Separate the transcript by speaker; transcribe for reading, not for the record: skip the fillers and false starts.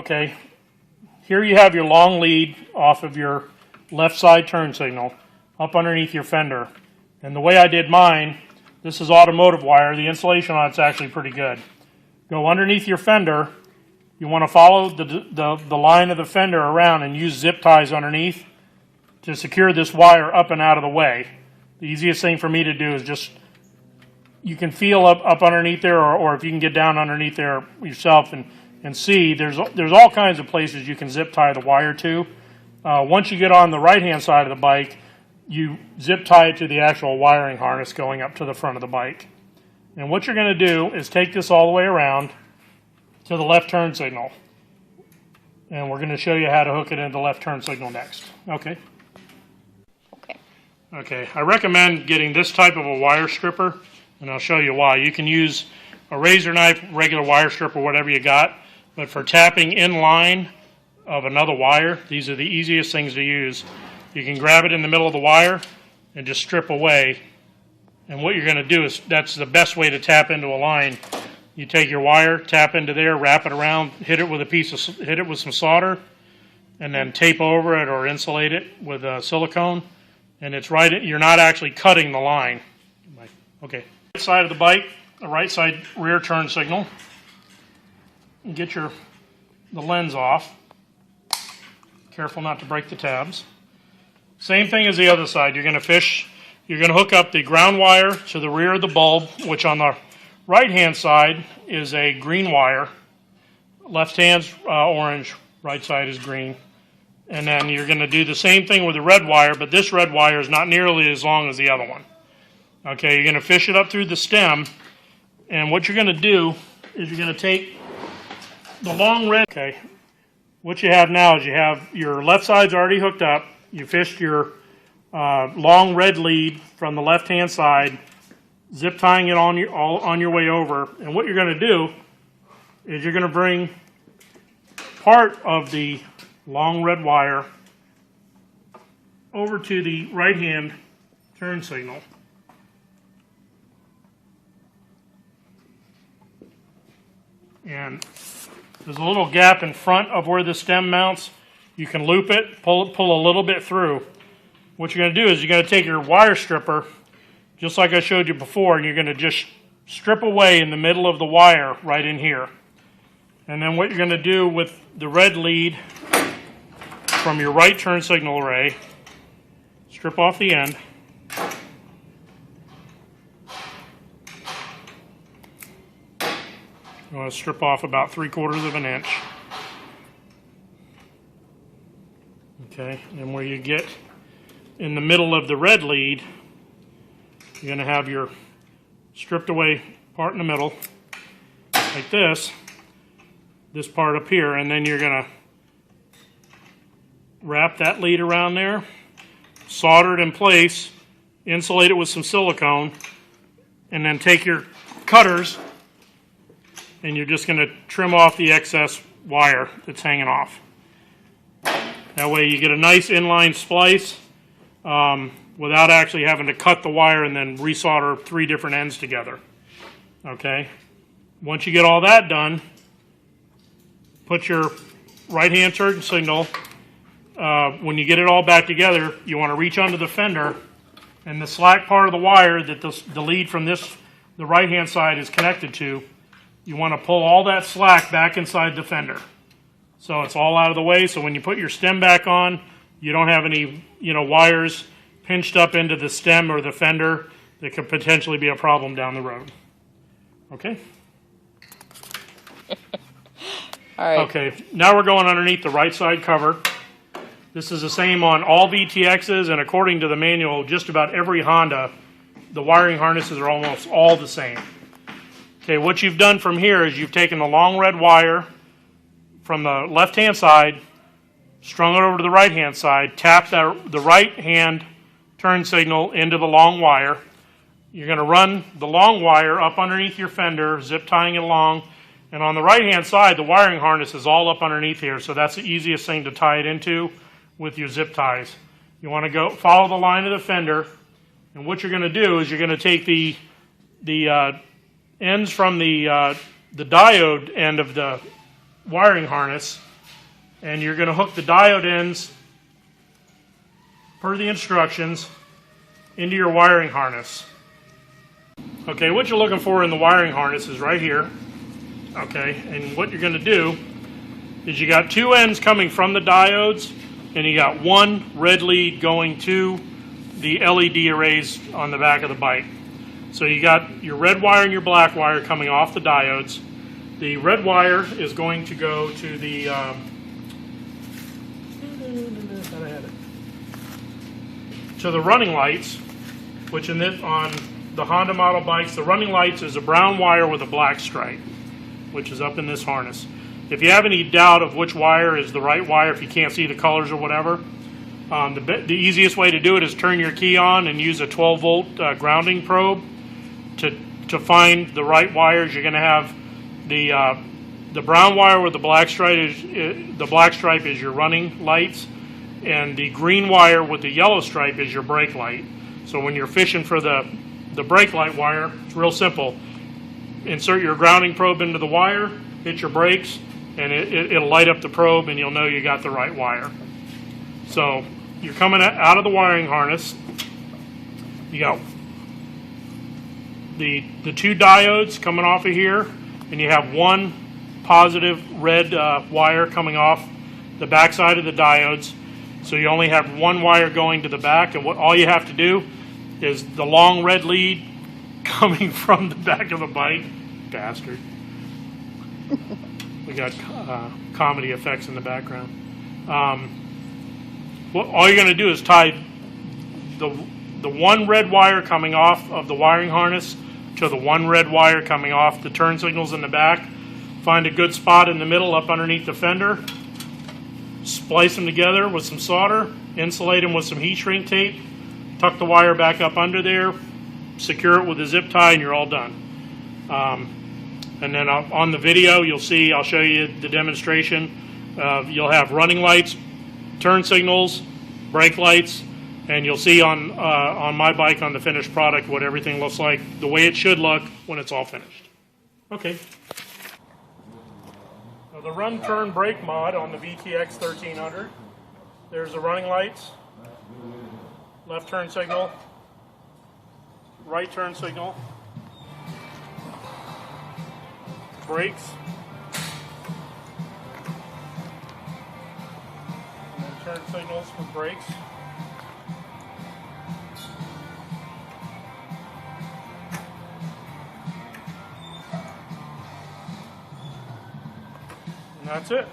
Speaker 1: Okay, here you have your long lead off of your left side turn signal up underneath your fender. And the way I did mine, this is automotive wire. The insulation on it's actually pretty good. Go underneath your fender. You want to follow the line of the fender around and use zip ties underneath to secure this wire up and out of the way. The easiest thing for me to do is just, you can feel up underneath there, or if you can get down underneath there yourself and see, there's all kinds of places you can zip tie the wire to. Once you get on the right hand side of the bike, you zip tie it to the actual wiring harness going up to the front of the bike. And what you're going to do is take this all the way around to the left turn signal. And we're going to show you how to hook it into the left turn signal next. Okay. Okay, I recommend getting this type of a wire stripper, and I'll show you why. You can use a razor knife, regular wire stripper, whatever you got, but for tapping in line of another wire, these are the easiest things to use. You can grab it in the middle of the wire and just strip away. And what you're going to do is, that's the best way to tap into a line. You take your wire, tap into there, wrap it around, hit it with some solder, and then tape over it or insulate it with silicone. And it's right, you're not actually cutting the line. Okay. Right side of the bike, the right side rear turn signal. And get the lens off. Careful not to break the tabs. Same thing as the other side. You're going to hook up the ground wire to the rear of the bulb, which on the right hand side is a green wire. Left hand's orange, right side is green. And then you're going to do the same thing with the red wire, but this red wire is not nearly as long as the other one. Okay, you're going to fish it up through the stem, and what you're going to do is you're going to take the long red. Okay, what you have now is you have your left side's already hooked up. You fished your long red lead from the left-hand side, zip tying it on your way over. And what you're going to do is you're going to bring part of the long red wire over to the right hand turn signal. And there's a little gap in front of where the stem mounts. You can loop it, pull a little bit through. What you're going to do is you're going to take your wire stripper, just like I showed you before, and you're going to just strip away in the middle of the wire right in here. And then what you're going to do with the red lead from your right turn signal array, strip off the end. You want to strip off about 3/4 of an inch. Okay, and where you get in the middle of the red lead, you're going to have your stripped away part in the middle, like this part up here, and then you're going to wrap that lead around there, solder it in place, insulate it with some silicone, and then take your cutters and you're just going to trim off the excess wire that's hanging off. That way you get a nice inline splice without actually having to cut the wire and then resolder 3 different ends together. Okay? Once you get all that done, put your right hand turn signal. When you get it all back together, you want to reach under the fender, and the slack part of the wire that the lead from the right hand side is connected to, you want to pull all that slack back inside the fender. So it's all out of the way, so when you put your stem back on, you don't have any wires pinched up into the stem or the fender that could potentially be a problem down the road. Okay?
Speaker 2: All right.
Speaker 1: Okay, now we're going underneath the right side cover. This is the same on all VTXs, and according to the manual, just about every Honda, the wiring harnesses are almost all the same. Okay, what you've done from here is you've taken the long red wire from the left-hand side, strung it over to the right-hand side, tapped the right-hand turn signal into the long wire. You're going to run the long wire up underneath your fender, zip tying it along, and on the right-hand side, the wiring harness is all up underneath here, so that's the easiest thing to tie it into with your zip ties. You want to go follow the line of the fender, and what you're going to do is you're going to take the ends from the diode end of the wiring harness and you're going to hook the diode ends per the instructions into your wiring harness. Okay, what you're looking for in the wiring harness is right here. Okay, and what you're going to do is you got two ends coming from the diodes, and you got one red lead going to the LED arrays on the back of the bike. So you got your red wire and your black wire coming off the diodes. The red wire is going to go to the running lights, which on the Honda model bikes, the running lights is a brown wire with a black stripe, which is up in this harness. If you have any doubt of which wire is the right wire, if you can't see the colors or whatever, the easiest way to do it is turn your key on and use a 12-volt grounding probe to find the right wires. You're going to have the brown wire with the black stripe is your running lights, and the green wire with the yellow stripe is your brake light. So when you're fishing for the brake light wire, it's real simple. Insert your grounding probe into the wire, hit your brakes, and it'll light up the probe, and you'll know you got the right wire. So you're coming out of the wiring harness. You got the two diodes coming off of here, and you have one positive red wire coming off the back side of the diodes. So you only have one wire going to the back, and all you have to do is the long red lead coming from the back of the bike. Bastard. We got comedy effects in the background. All you're going to do is tie the one red wire coming off of the wiring harness to the one red wire coming off the turn signals in the back. Find a good spot in the middle up underneath the fender. Splice them together with some solder. Insulate them with some heat shrink tape. Tuck the wire back up under there. Secure it with a zip tie, and you're all done. And then on the video, you'll see, I'll show you the demonstration. You'll have running lights, turn signals, brake lights, and you'll see on my bike on the finished product what everything looks like, the way it should look when it's all finished. Okay. Now the run, turn, brake mod on the VTX 1300. There's the running lights, left turn signal, right turn signal, brakes, and then turn signals for brakes. And that's it.